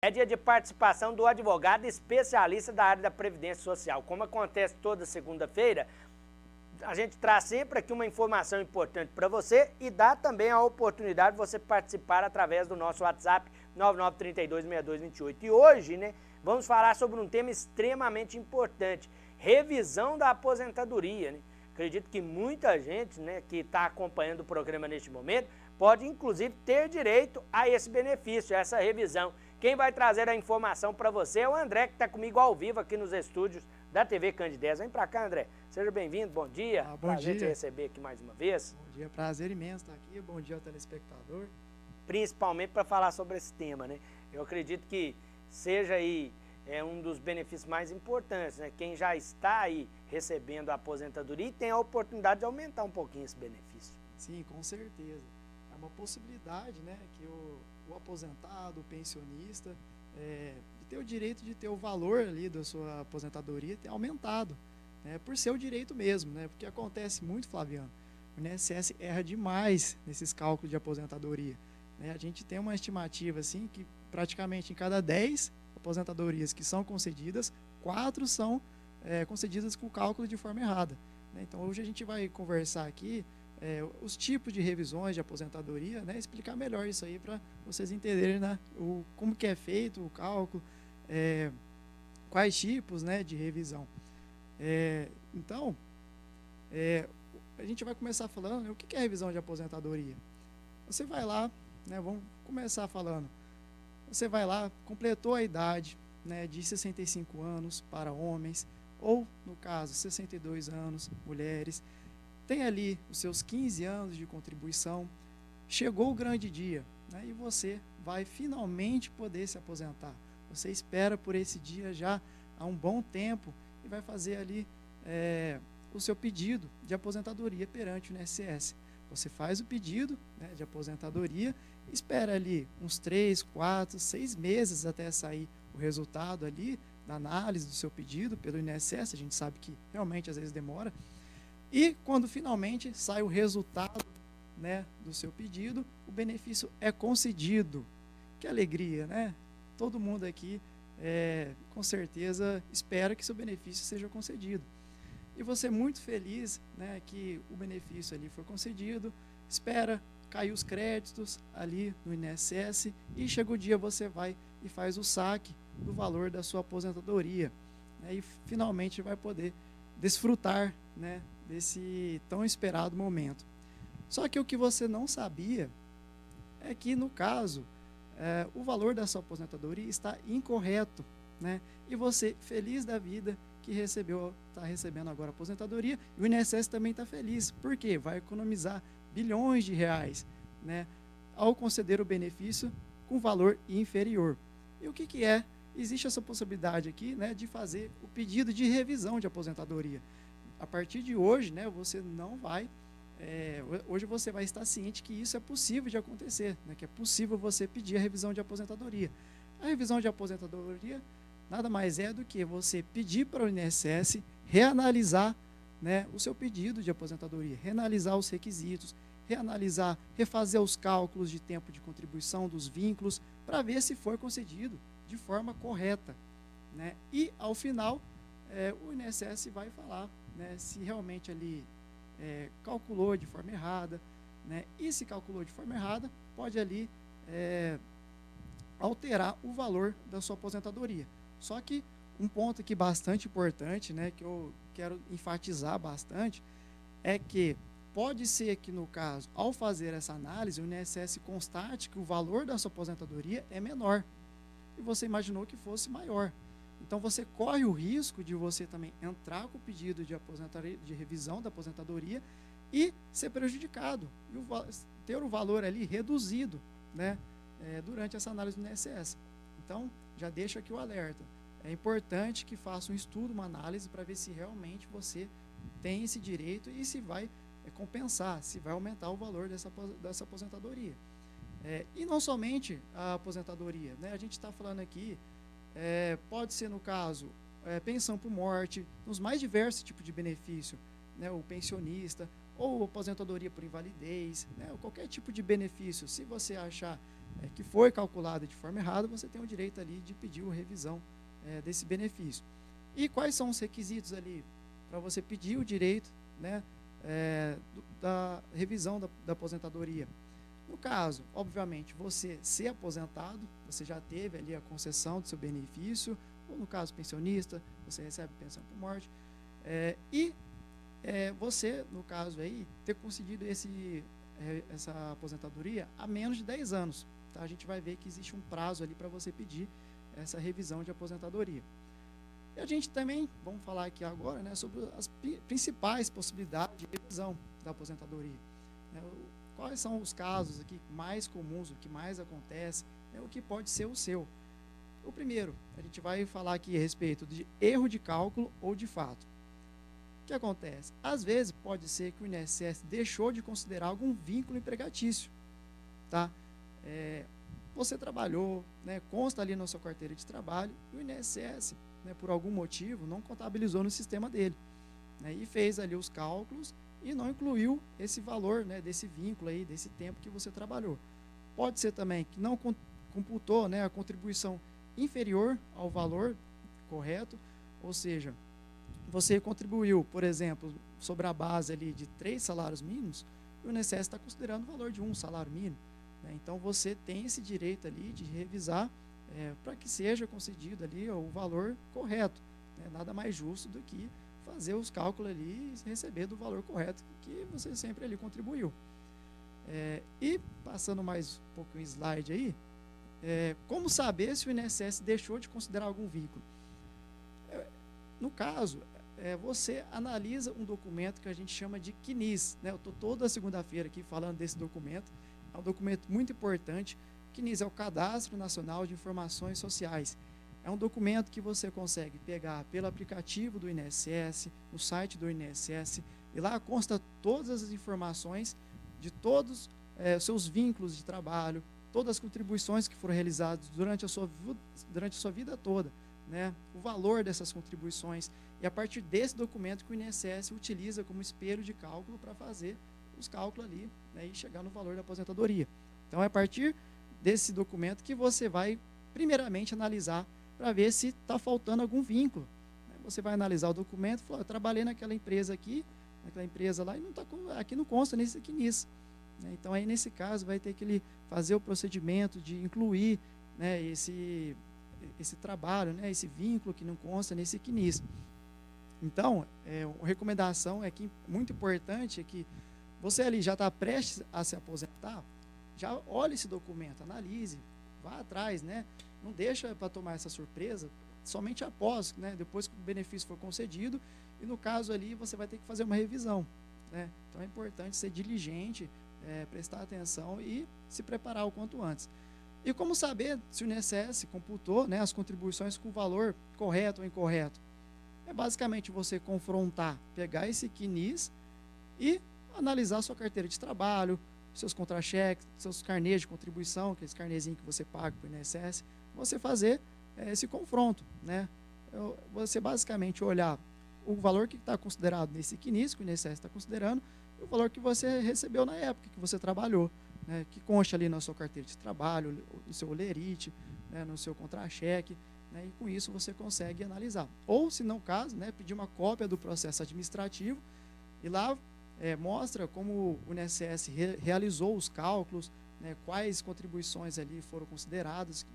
É dia de participação do advogado especialista da área da Previdência Social. Como acontece toda segunda-feira, a gente traz sempre aqui uma informação importante para você e dá também a oportunidade de você participar através do nosso WhatsApp 99326228. E hoje, vamos falar sobre um tema extremamente importante, revisão da aposentadoria, Acredito que muita gente, que está acompanhando o programa neste momento, pode inclusive ter direito a esse benefício, a essa revisão. Quem vai trazer a informação para você é o André, que está comigo ao vivo aqui nos estúdios da TV Candidez. Vem para cá, André. Seja bem-vindo, bom dia. Bom prazer dia. te receber aqui mais uma vez. Bom dia, prazer imenso estar aqui. Bom dia ao telespectador. Principalmente para falar sobre esse tema, Eu acredito que seja aí um dos benefícios mais importantes, Quem já está aí recebendo a aposentadoria e tem a oportunidade de aumentar um pouquinho esse benefício. Sim, com certeza. É uma possibilidade, que o aposentado, o pensionista, de ter o direito de ter o valor ali da sua aposentadoria ter aumentado, por ser o direito mesmo, Porque acontece muito, Flaviano, o INSS erra demais nesses cálculos de aposentadoria, A gente tem uma estimativa assim que praticamente em cada 10 aposentadorias que são concedidas, 4 são concedidas com cálculo de forma errada. Então, hoje a gente vai conversar aqui os tipos de revisões de aposentadoria, explicar melhor isso aí para vocês entenderem como que é feito o cálculo, quais tipos de revisão. Então, a gente vai começar falando o que é revisão de aposentadoria. Você vai lá, vamos começar falando, você vai lá, completou a idade de 65 anos para homens, ou, no caso, 62 anos, mulheres, tem ali os seus 15 anos de contribuição, chegou o grande dia, e você vai finalmente poder se aposentar. Você espera por esse dia já há um bom tempo e vai fazer ali o seu pedido de aposentadoria perante o INSS. Você faz o pedido de aposentadoria, espera ali uns 3, 4, 6 meses até sair o resultado ali da análise do seu pedido pelo INSS. A gente sabe que realmente às vezes demora. E quando finalmente sai o resultado do seu pedido, o benefício é concedido. Que alegria, Todo mundo aqui, com certeza, espera que seu benefício seja concedido. E você é muito feliz que o benefício ali foi concedido, espera cair os créditos ali no INSS e chega o dia você vai e faz o saque do valor da sua aposentadoria. E finalmente vai poder desfrutar desse tão esperado momento. Só que o que você não sabia é que, no caso, o valor da sua aposentadoria está incorreto. E você, feliz da vida, que está recebendo agora a aposentadoria, e o INSS também está feliz. Por quê? Vai economizar bilhões de reais, ao conceder o benefício com valor inferior. E o que é? Existe essa possibilidade aqui, de fazer o pedido de revisão de aposentadoria. A partir de hoje, você não vai, hoje você vai estar ciente que isso é possível de acontecer, que é possível você pedir a revisão de aposentadoria. A revisão de aposentadoria nada mais é do que você pedir para o INSS reanalisar o seu pedido de aposentadoria, reanalisar os requisitos, reanalisar, refazer os cálculos de tempo de contribuição dos vínculos, para ver se foi concedido de forma correta. E, ao final, o INSS vai falar se realmente ali calculou de forma errada, e se calculou de forma errada, pode ali alterar o valor da sua aposentadoria. Só que um ponto aqui bastante importante, que eu quero enfatizar bastante, é que pode ser que, no caso, ao fazer essa análise, o INSS constate que o valor da sua aposentadoria é menor e você imaginou que fosse maior. Então, você corre o risco de você também entrar com o pedido de revisão da aposentadoria e ser prejudicado, e ter o valor ali reduzido durante essa análise do INSS. Então, já deixo aqui o alerta. É importante que faça um estudo, uma análise, para ver se realmente você tem esse direito e se vai compensar, se vai aumentar o valor dessa aposentadoria. E não somente a aposentadoria. A gente está falando aqui, pode ser, no caso, pensão por morte, nos mais diversos tipos de benefício, o pensionista, ou aposentadoria por invalidez, ou qualquer tipo de benefício. Se você achar que foi calculada de forma errada, você tem o direito ali de pedir a revisão desse benefício. E quais são os requisitos ali para você pedir o direito, né, da revisão da aposentadoria? No caso, obviamente, você ser aposentado, você já teve ali a concessão do seu benefício, ou no caso pensionista, você recebe pensão por morte, você, no caso aí, ter conseguido essa aposentadoria há menos de 10 anos. Tá? A gente vai ver que existe um prazo ali para você pedir essa revisão de aposentadoria. E a gente também, vamos falar aqui agora, né, sobre as principais possibilidades de revisão da aposentadoria. Né, quais são os casos aqui mais comuns, o que mais acontece, o que pode ser o seu. O primeiro, a gente vai falar aqui a respeito de erro de cálculo ou de fato. O que acontece? Às vezes pode ser que o INSS deixou de considerar algum vínculo empregatício. Tá? Você trabalhou, né, consta ali na sua carteira de trabalho, e o INSS, né, por algum motivo, não contabilizou no sistema dele, né, e fez ali os cálculos e não incluiu esse valor, né, desse vínculo aí, desse tempo que você trabalhou. Pode ser também que não computou, né, a contribuição inferior ao valor correto, ou seja, você contribuiu, por exemplo, sobre a base ali de 3 salários mínimos, e o INSS está considerando o valor de 1 salário mínimo. Né? Então, você tem esse direito ali de revisar para que seja concedido ali o valor correto. Né? Nada mais justo do que fazer os cálculos ali e receber do valor correto que você sempre ali contribuiu. E, passando mais um pouquinho slide aí, como saber se o INSS deixou de considerar algum vínculo? No caso, você analisa um documento que a gente chama de CNIS. Né? Eu estou toda segunda-feira aqui falando desse documento. É um documento muito importante. O CNIS é o Cadastro Nacional de Informações Sociais. É um documento que você consegue pegar pelo aplicativo do INSS, no site do INSS, e lá consta todas as informações de todos os seus vínculos de trabalho, todas as contribuições que foram realizadas durante a sua vida toda, né? O valor dessas contribuições. E a partir desse documento que o INSS utiliza como espelho de cálculo para fazer os cálculos ali, né, e chegar no valor da aposentadoria. Então, é a partir desse documento que você vai, primeiramente, analisar para ver se está faltando algum vínculo. Você vai analisar o documento e falar, eu trabalhei naquela empresa aqui, naquela empresa lá, e não tá, aqui não consta nisso aqui nisso. Então, aí, nesse caso, vai ter que ele fazer o procedimento de incluir, né, esse trabalho, né, esse vínculo que não consta nesse CNIS. Então, a recomendação é que, muito importante, é que você ali já está prestes a se aposentar, já olhe esse documento, analise, vá atrás, né? Não deixa para tomar essa surpresa somente após, né? Depois que o benefício for concedido, e no caso ali você vai ter que fazer uma revisão, né? Então é importante ser diligente, prestar atenção e se preparar o quanto antes. E como saber se o INSS computou, né, as contribuições com o valor correto ou incorreto? É basicamente você confrontar, pegar esse CNIS e analisar sua carteira de trabalho, seus contra-cheques, seus carnês de contribuição, aqueles carnezinhos que você paga para o INSS, você fazer esse confronto, né? Você basicamente olhar o valor que está considerado nesse CNIS, que o INSS está considerando, e o valor que você recebeu na época que você trabalhou, né? Que consta ali na sua carteira de trabalho, no seu olerite, né? No seu contra-cheque, né? E com isso você consegue analisar. Ou, se não caso, né? Pedir uma cópia do processo administrativo e lá mostra como o INSS realizou os cálculos, né, quais contribuições ali foram consideradas,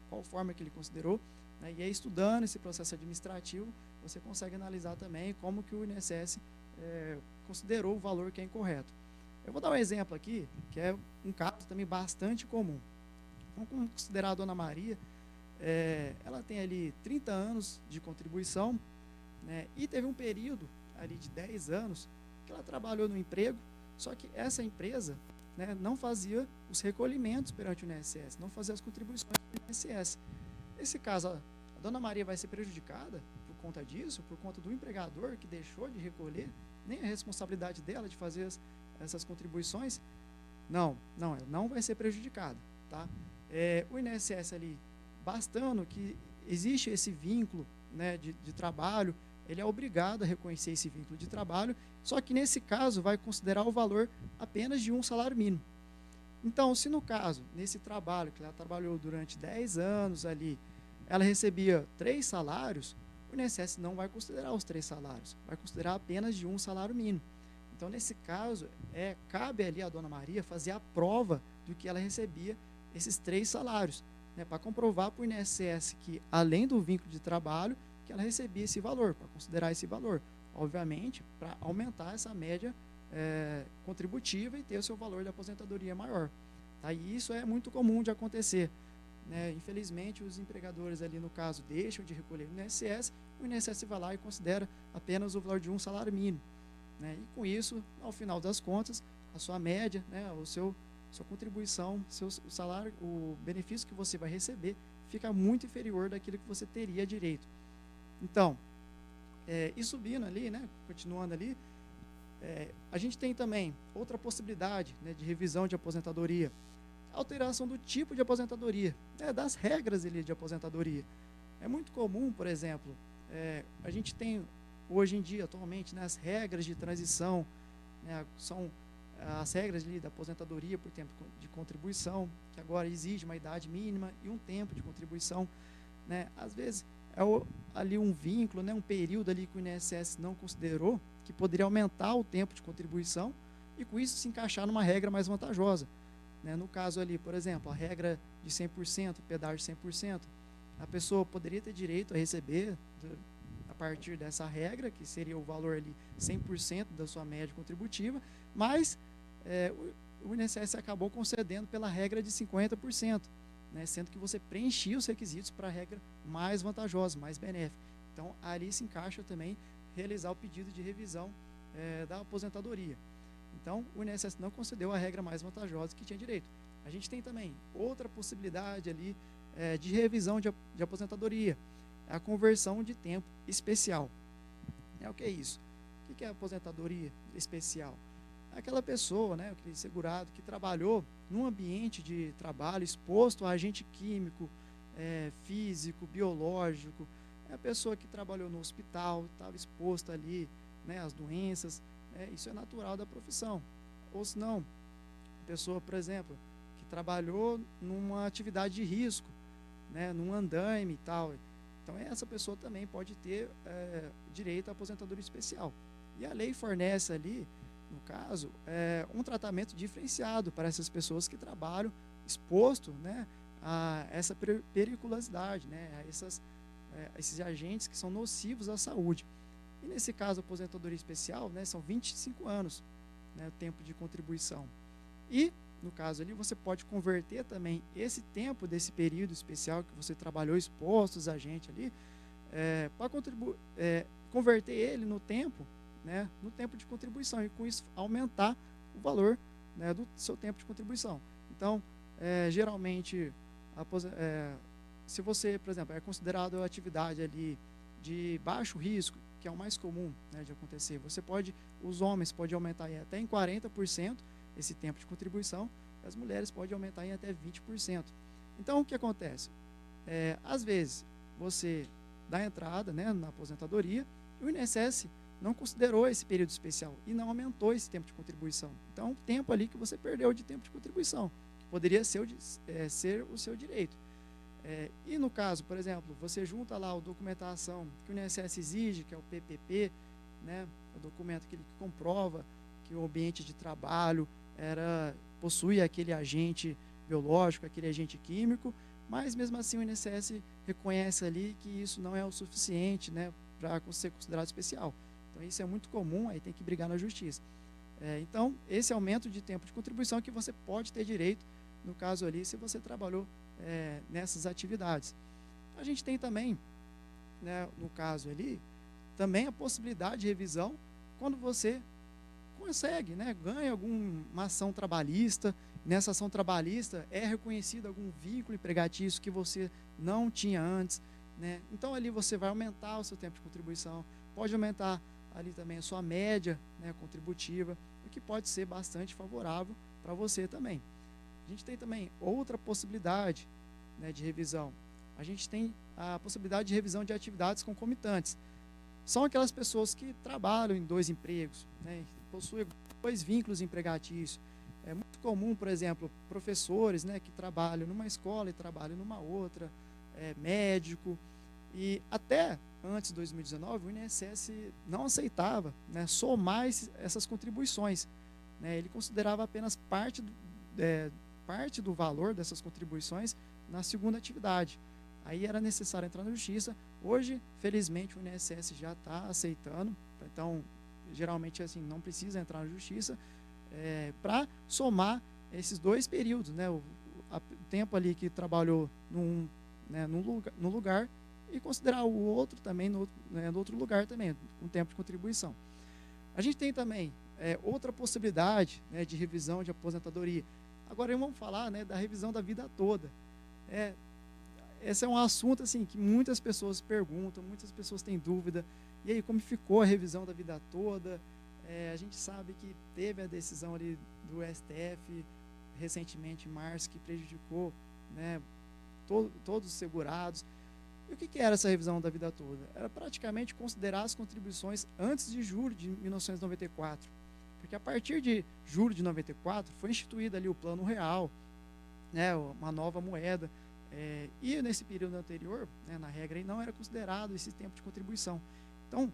qual forma que ele considerou, né, e aí estudando esse processo administrativo, você consegue analisar também como que o INSS considerou o valor que é incorreto. Eu vou dar um exemplo aqui, que é um caso também bastante comum. Vamos considerar a dona Maria, ela tem ali 30 anos de contribuição, né, e teve um período ali de 10 anos que ela trabalhou no emprego, só que essa empresa, né, não fazia os recolhimentos perante o INSS, não fazia as contribuições do INSS. Nesse caso, a dona Maria vai ser prejudicada por conta disso, por conta do empregador que deixou de recolher, nem a responsabilidade dela de fazer essas contribuições? Não, ela não vai ser prejudicada. Tá? O INSS ali, bastando que existe esse vínculo, né, de trabalho, ele é obrigado a reconhecer esse vínculo de trabalho, só que nesse caso vai considerar o valor apenas de 1 salário mínimo. Então, se no caso, nesse trabalho, que ela trabalhou durante 10 anos ali, ela recebia 3 salários, o INSS não vai considerar os 3 salários, vai considerar apenas de um salário mínimo. Então, nesse caso, cabe ali à dona Maria fazer a prova do que ela recebia esses 3 salários, né, para comprovar para o INSS que, além do vínculo de trabalho, que ela recebia esse valor, para considerar esse valor. Obviamente, para aumentar essa média contributiva e ter o seu valor de aposentadoria maior. Tá? E isso é muito comum de acontecer. Né? Infelizmente, os empregadores ali, no caso, deixam de recolher o INSS vai lá e considera apenas o valor de um salário mínimo. Né? E com isso, ao final das contas, a sua média, né, sua contribuição, seu salário, o benefício que você vai receber fica muito inferior daquilo que você teria direito. Então, e subindo ali, né, continuando ali, a gente tem também outra possibilidade, né, de revisão de aposentadoria, alteração do tipo de aposentadoria, das regras ali de aposentadoria. É muito comum, por exemplo, a gente tem hoje em dia, atualmente, né, as regras de transição, né, são as regras ali da aposentadoria por tempo de contribuição, que agora exige uma idade mínima e um tempo de contribuição. Né? Às vezes, ali um vínculo, né, um período ali que o INSS não considerou, que poderia aumentar o tempo de contribuição e com isso se encaixar numa regra mais vantajosa. Né? No caso ali, por exemplo, a regra de 100%, pedágio 100%, a pessoa poderia ter direito a receber, a partir dessa regra, que seria o valor ali 100% da sua média contributiva, mas o INSS acabou concedendo pela regra de 50%, né? Sendo que você preenchia os requisitos para a regra mais vantajosa, mais benéfica. Então, ali se encaixa também realizar o pedido de revisão da aposentadoria. Então, o INSS não concedeu a regra mais vantajosa que tinha direito. A gente tem também outra possibilidade ali de revisão de aposentadoria, a conversão de tempo especial. O que é isso? O que é a aposentadoria especial? Aquela pessoa, né, aquele segurado que trabalhou num ambiente de trabalho exposto a agente químico, físico, biológico, é a pessoa que trabalhou no hospital, estava exposta ali, né, às doenças, isso é natural da profissão. Ou se não, a pessoa, por exemplo, que trabalhou numa atividade de risco, né, num andaime e tal. Então, essa pessoa também pode ter direito à aposentadoria especial. E a lei fornece ali, no caso, um tratamento diferenciado para essas pessoas que trabalham exposto, né, a essa periculosidade, né, a esses agentes que são nocivos à saúde. E nesse caso, a aposentadoria especial, né, são 25 anos, né, o tempo de contribuição. E, no caso ali, você pode converter também esse tempo desse período especial que você trabalhou exposto aos agentes ali, para converter ele no tempo, né, no tempo de contribuição, e com isso aumentar o valor, né, do seu tempo de contribuição. Então, geralmente, se você, por exemplo, é considerado a atividade ali de baixo risco, que é o mais comum, né, de acontecer, os homens podem aumentar até em 40% esse tempo de contribuição, as mulheres podem aumentar em até 20%. Então, o que acontece? Às vezes, você dá entrada, né, na aposentadoria, e o INSS não considerou esse período especial e não aumentou esse tempo de contribuição. Então, o tempo ali que você perdeu de tempo de contribuição, que poderia ser o seu direito. E no caso, por exemplo, você junta lá a documentação que o INSS exige, que é o PPP, né, o documento que comprova que o ambiente de trabalho possui aquele agente biológico, aquele agente químico, mas mesmo assim o INSS reconhece ali que isso não é o suficiente, né, para ser considerado especial. Então isso é muito comum, aí tem que brigar na justiça. Então, esse aumento de tempo de contribuição é que você pode ter direito, no caso ali, se você trabalhou nessas atividades. A gente tem também, né, no caso ali, também a possibilidade de revisão quando você consegue, né, ganha alguma ação trabalhista, nessa ação trabalhista é reconhecido algum vínculo empregatício que você não tinha antes, né? Então ali você vai aumentar o seu tempo de contribuição, pode aumentar ali também a sua média, né, contributiva, o que pode ser bastante favorável para você também. A gente tem também outra possibilidade, né, de revisão. A gente tem a possibilidade de revisão de atividades concomitantes. São aquelas pessoas que trabalham em 2 empregos, né, possuem 2 vínculos empregatícios. É muito comum, por exemplo, professores, né, que trabalham numa escola e trabalham numa outra, médico, e até antes de 2019 o INSS não aceitava, né, somar essas contribuições, né, ele considerava apenas parte do valor dessas contribuições na segunda atividade. Aí era necessário entrar na justiça. Hoje, felizmente, o INSS já está aceitando, então, geralmente, assim, não precisa entrar na justiça, para somar esses 2 períodos, né, o tempo ali que trabalhou no lugar e considerar o outro também no outro lugar também, com tempo de contribuição. A gente tem também outra possibilidade, né, de revisão de aposentadoria. Agora vamos falar, né, da revisão da vida toda. Esse é um assunto assim, que muitas pessoas perguntam, muitas pessoas têm dúvida. E aí, como ficou a revisão da vida toda? A gente sabe que teve a decisão ali do STF recentemente, em março, que prejudicou, né, todos os segurados. E o que era essa revisão da vida toda? Era praticamente considerar as contribuições antes de julho de 1994. Porque a partir de julho de 94 foi instituído ali o Plano Real, né, uma nova moeda. E nesse período anterior, né, na regra, aí, não era considerado esse tempo de contribuição. Então,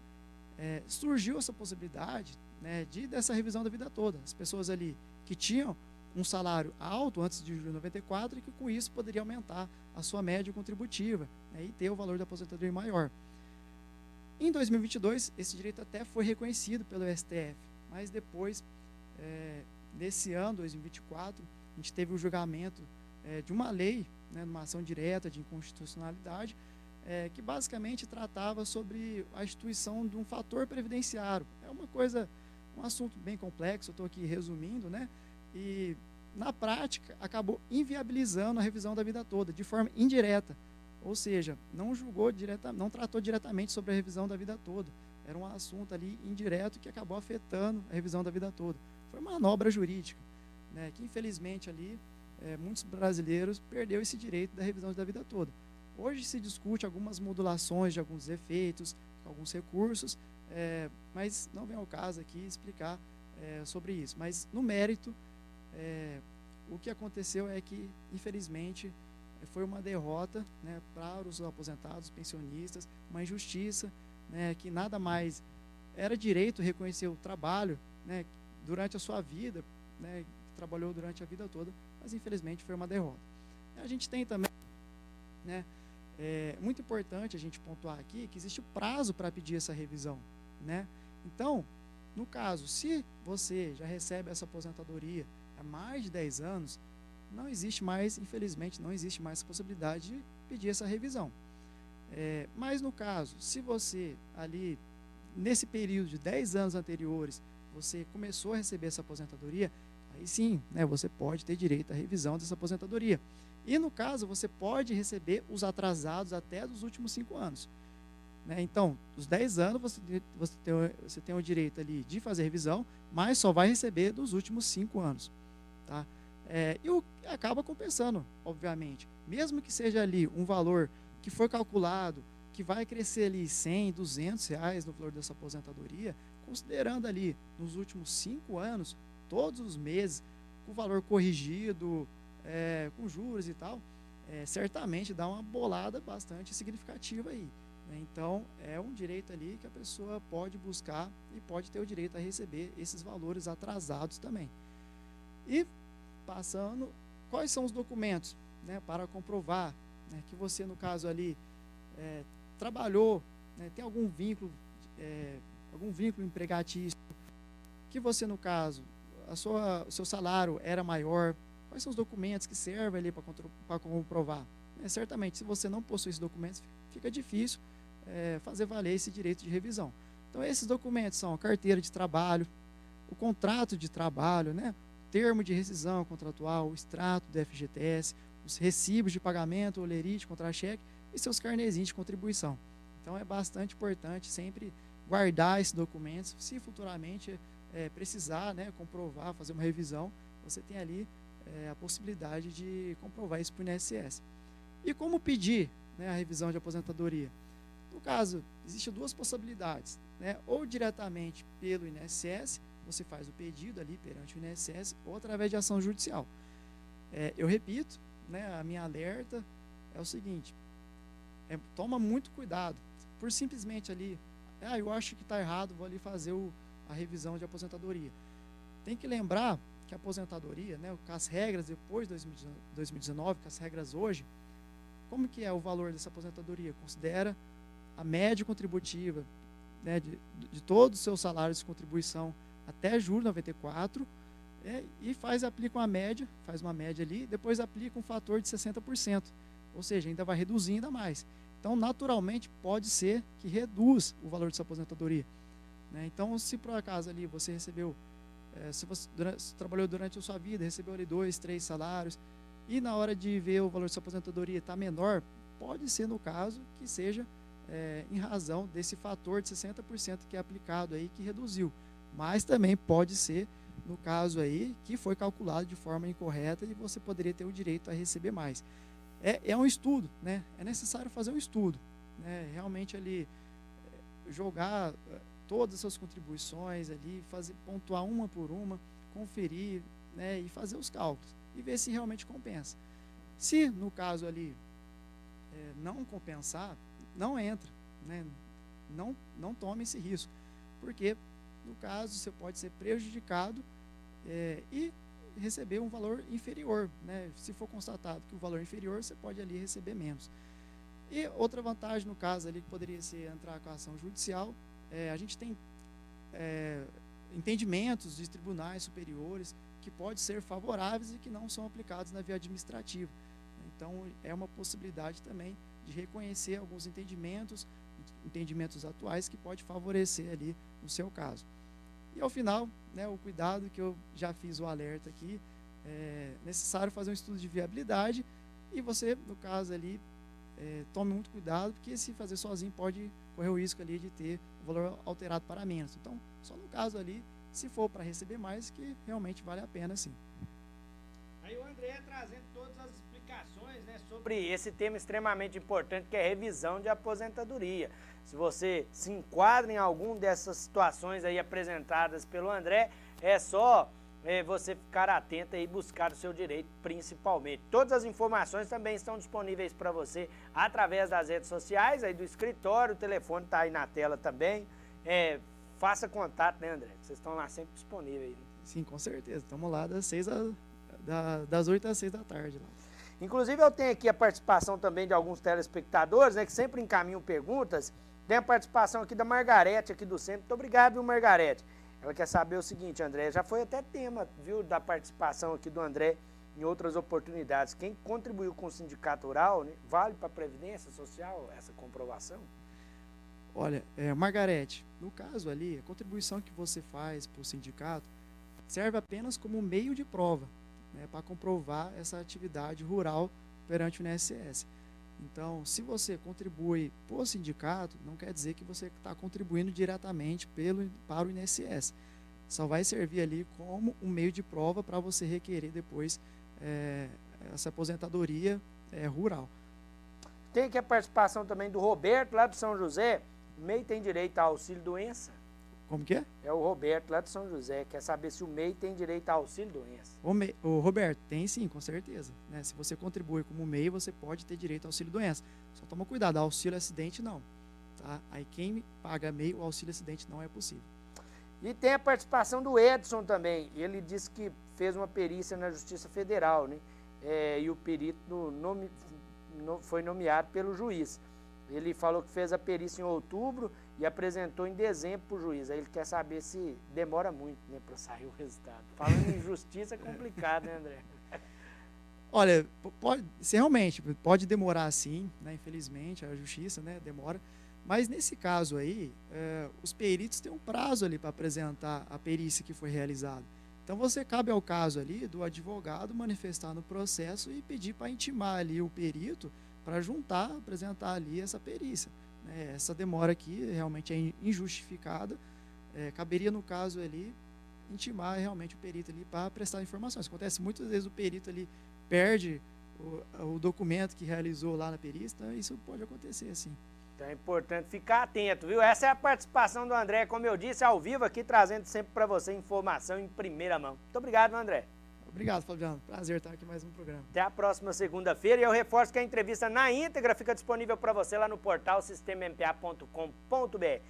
surgiu essa possibilidade, né, dessa revisão da vida toda. As pessoas ali que tinham um salário alto antes de julho de 94 e que com isso poderia aumentar a sua média contributiva, né, e ter o valor da aposentadoria maior. Em 2022, esse direito até foi reconhecido pelo STF, mas depois, nesse ano, 2024, a gente teve o julgamento de uma lei, né, numa ação direta de inconstitucionalidade, que basicamente tratava sobre a instituição de um fator previdenciário. É uma coisa, um assunto bem complexo, eu estou aqui resumindo, né? E na prática acabou inviabilizando a revisão da vida toda, de forma indireta. Ou seja, não tratou diretamente sobre a revisão da vida toda. Era um assunto ali indireto que acabou afetando a revisão da vida toda. Foi uma manobra jurídica, né, que infelizmente ali muitos brasileiros perderam esse direito da revisão da vida toda. Hoje se discute algumas modulações de alguns efeitos, alguns recursos, mas não vem ao caso aqui explicar sobre isso. Mas, no mérito, o que aconteceu é que, infelizmente, foi uma derrota, né, para os aposentados, pensionistas, uma injustiça, né, que nada mais era direito reconhecer o trabalho, né, durante a sua vida, né, trabalhou durante a vida toda, mas infelizmente foi uma derrota. A gente tem também, né, muito importante a gente pontuar aqui que existe o prazo para pedir essa revisão, né? Então, no caso, se você já recebe essa aposentadoria há mais de 10 anos, não existe mais, infelizmente, não existe mais a possibilidade de pedir essa revisão. Mas no caso, se você ali, nesse período de 10 anos anteriores, você começou a receber essa aposentadoria, aí sim, né, você pode ter direito à revisão dessa aposentadoria. E no caso, você pode receber os atrasados até dos últimos 5 anos. Né? Então, dos 10 anos, você tem o direito ali de fazer revisão, mas só vai receber dos últimos 5 anos. Tá? E acaba compensando, obviamente. Mesmo que seja ali um valor que foi calculado, que vai crescer ali 100, 200 reais no valor dessa aposentadoria, considerando ali nos últimos 5 anos, todos os meses, com o valor corrigido, com juros e tal, certamente dá uma bolada bastante significativa aí. Né? Então, é um direito ali que a pessoa pode buscar e pode ter o direito a receber esses valores atrasados também. E, passando, quais são os documentos, né, para comprovar, né, que você, no caso ali, trabalhou, né, tem algum vínculo empregatício, que você, no caso, o seu salário era maior. Quais são os documentos que servem ali para comprovar? Certamente, se você não possui esses documentos, fica difícil fazer valer esse direito de revisão. Então, esses documentos são a carteira de trabalho, o contrato de trabalho, né, termo de rescisão contratual, o extrato do FGTS, os recibos de pagamento, olerite, contra-cheque e seus carnezinhos de contribuição. Então, é bastante importante sempre guardar esses documentos. Se futuramente precisar, né, comprovar, fazer uma revisão, você tem ali a possibilidade de comprovar isso para o INSS. E como pedir, né, a revisão de aposentadoria? No caso, existem 2 possibilidades, né, ou diretamente pelo INSS você faz o pedido ali perante o INSS ou através de ação judicial. Eu repito, né, a minha alerta é o seguinte, toma muito cuidado, por simplesmente ali, eu acho que está errado, vou ali fazer a revisão de aposentadoria. Tem que lembrar que a aposentadoria, né, com as regras depois de 2019, com as regras hoje, como que é o valor dessa aposentadoria? Considera a média contributiva, né, de todos os seus salários de contribuição até julho de 94, e aplica uma média, faz uma média ali, depois aplica um fator de 60%, ou seja, ainda vai reduzir ainda mais. Então, naturalmente, pode ser que reduz o valor de sua aposentadoria, né? Então, se por acaso ali você recebeu, se você trabalhou durante a sua vida, recebeu ali 2, 3 salários, e na hora de ver o valor de sua aposentadoria está menor, pode ser no caso que seja em razão desse fator de 60% que é aplicado aí, que reduziu. Mas também pode ser no caso aí que foi calculado de forma incorreta e você poderia ter o direito a receber mais. É um estudo, né? É necessário fazer um estudo, né? Realmente ali jogar todas as suas contribuições ali, pontuar uma por uma, conferir, né? E fazer os cálculos e ver se realmente compensa. Se no caso ali não compensar, não entra, né? Não tome esse risco, porque no caso você pode ser prejudicado e receber um valor inferior, né? Se for constatado que o valor é inferior, você pode ali receber menos. E outra vantagem no caso ali que poderia ser entrar com a ação judicial, a gente tem entendimentos de tribunais superiores que podem ser favoráveis e que não são aplicados na via administrativa. Então, é uma possibilidade também de reconhecer alguns entendimentos atuais que pode favorecer ali no seu caso. E ao final, né, o cuidado que eu já fiz o alerta aqui, é necessário fazer um estudo de viabilidade e você, no caso ali, tome muito cuidado, porque se fazer sozinho pode correr o risco ali de ter o valor alterado para menos. Então, só no caso ali, se for para receber mais, que realmente vale a pena sim. Aí o André trazendo todas as explicações, né, sobre esse tema extremamente importante, que é revisão de aposentadoria. Se você se enquadra em algum dessas situações aí apresentadas pelo André, é só você ficar atento e buscar o seu direito principalmente. Todas as informações também estão disponíveis para você através das redes sociais aí do escritório, o telefone está aí na tela também. Faça contato, né, André? Vocês estão lá sempre disponíveis. Né? Sim, com certeza. Estamos lá das 8 às 6 da tarde. Lá. Inclusive, eu tenho aqui a participação também de alguns telespectadores, né, que sempre encaminham perguntas. Tem a participação aqui da Margarete, aqui do centro. Muito obrigado, viu, Margarete? Ela quer saber o seguinte, André, já foi até tema, viu, da participação aqui do André em outras oportunidades. Quem contribuiu com o sindicato rural, né, vale para a Previdência Social essa comprovação? Olha, Margarete, no caso ali, a contribuição que você faz para o sindicato serve apenas como meio de prova, né, para comprovar essa atividade rural perante o INSS. Então, se você contribui para o sindicato, não quer dizer que você está contribuindo diretamente para o INSS. Só vai servir ali como um meio de prova para você requerer depois essa aposentadoria rural. Tem aqui a participação também do Roberto, lá do São José. O MEI tem direito a auxílio-doença? Como que é? É o Roberto, lá do São José. Quer saber se o MEI tem direito a auxílio-doença? O Roberto, tem sim, com certeza. Né? Se você contribui como MEI, você pode ter direito ao auxílio-doença. Só toma cuidado, auxílio-acidente não. Tá? Aí quem paga MEI, o auxílio-acidente não é possível. E tem a participação do Edson também. Ele disse que fez uma perícia na Justiça Federal, né? E o perito foi nomeado pelo juiz. Ele falou que fez a perícia em outubro e apresentou em dezembro para o juiz. Aí ele quer saber se demora muito, né, para sair o resultado. Falando em justiça é complicado, né, André? Olha, realmente pode demorar sim, né, infelizmente, a justiça, né, demora. Mas nesse caso aí, os peritos têm um prazo ali para apresentar a perícia que foi realizada. Então cabe ao caso ali do advogado manifestar no processo e pedir para intimar ali o perito para apresentar ali essa perícia. Essa demora aqui realmente é injustificada. Caberia no caso ali intimar realmente o perito ali para prestar informações. Acontece muitas vezes o perito ali perde o documento que realizou lá na perícia, então isso pode acontecer assim. Então é importante ficar atento, viu? Essa é a participação do André, como eu disse, ao vivo aqui, trazendo sempre para você informação em primeira mão. Muito obrigado, André. Obrigado, Fabiano. Prazer estar aqui mais um programa. Até a próxima segunda-feira. E eu reforço que a entrevista na íntegra fica disponível para você lá no portal sistemampa.com.br.